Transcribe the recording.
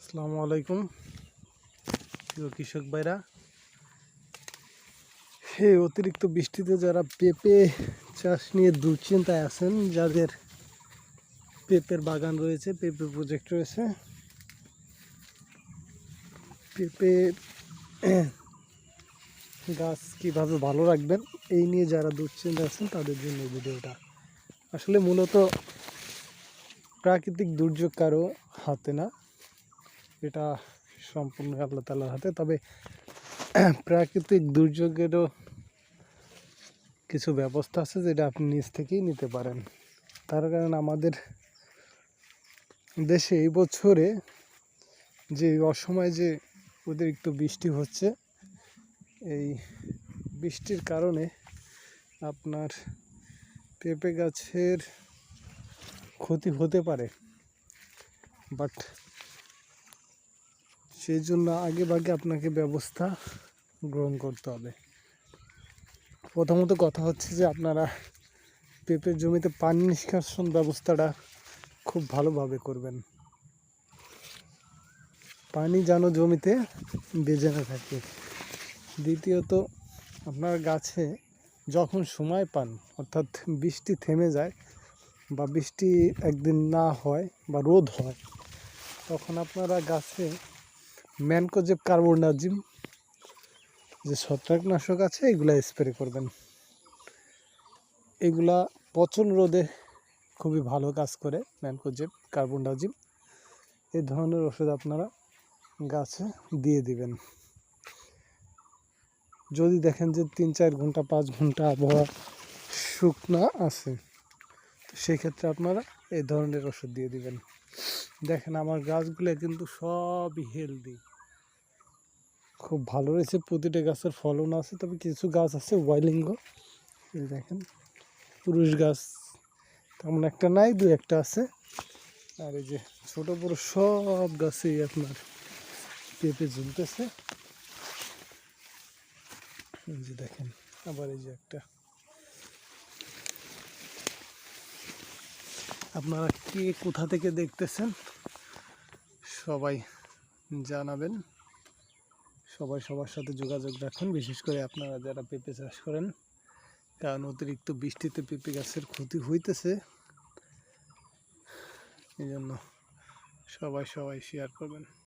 আসসালামু আলাইকুম প্রিয় কৃষক ভাইরা। এই অতিরিক্ত বৃষ্টিতে যারা পেঁপে চাষ নিয়ে দুশ্চিন্তায় আছেন, যাদের পেঁপের বাগান রয়েছে, পেঁপে প্রজেক্ট রয়েছে, পেঁপে গাছ কীভাবে ভালো রাখবেন এই নিয়ে যারা দুশ্চিন্তা আছেন তাদের জন্য ভিডিওটা। আসলে মূলত প্রাকৃতিক দুর্যোগ কারো হাতে না, এটা সম্পূর্ণ আল্লাহ তাআলার হাতে। তবে প্রাকৃতিক দুর্যোগেরও কিছু ব্যবস্থা আছে যেটা আপনি নিজ থেকেই নিতে পারেন। তার কারণ আমাদের দেশে এই বছরে যে অসময়ে যে অতিরিক্ত বৃষ্টি হচ্ছে, এই বৃষ্টির কারণে আপনার পেঁপে গাছের ক্ষতি হতে পারে। বাট সেই জন্য আগেভাগে আপনাকে ব্যবস্থা গ্রহণ করতে হবে। প্রথমত কথা হচ্ছে যে আপনারা পেঁপের জমিতে পানি নিষ্কাশন ব্যবস্থাটা খুব ভালোভাবে করবেন, পানি যেন জমিতে বেজে না থাকে। দ্বিতীয়ত আপনার গাছে যখন সময় পান, অর্থাৎ বৃষ্টি থেমে যায় বা বৃষ্টি একদিন না হয় বা রোদ হয়, তখন আপনারা গাছে ম্যানকোজেব কার্বনডাজিম যে ছত্রাকনাশক আছে এগুলা স্প্রে করবেন। এগুলা পচন রোধে খুবই ভালো কাজ করে। ম্যানকোজেব কার্বনডাজিম এই ধরনের ওষুধ আপনারা গাছে দিয়ে দিবেন। যদি দেখেন যে 3-4 ঘন্টা 5 ঘন্টা আবহাওয়া শুকনা আছে, তো সেক্ষেত্রে আপনারা এই ধরনের ওষুধ দিয়ে দিবেন। দেখেন আমার গাছগুলো কিন্তু সবই হেলদি, খুব ভালো রয়েছে, প্রতিটা গাছের ফলন আছে। তবে কিছু গাছ আছে ওয়াইলিঙ্গ, এই দেখেন পুরুষ গাছ তেমন একটা নাই, 2-1টা আছে। আর এই যে ছোট বড় সব গাছেই আপনার পেঁপে ঝুলতেছে। এই যে দেখেন, আবার এই যে একটা। আপনারা কে কোথা থেকে দেখতেছেন সবাই জানাবেন। সবাই সবার সাথে যোগাযোগ রাখুন, বিশেষ করে আপনারা যারা পেঁপে চাষ করেন, কারণ অতিরিক্ত বৃষ্টিতে পেঁপে গাছের ক্ষতি হইতেছে। এই জন্য সবাই শেয়ার করবেন।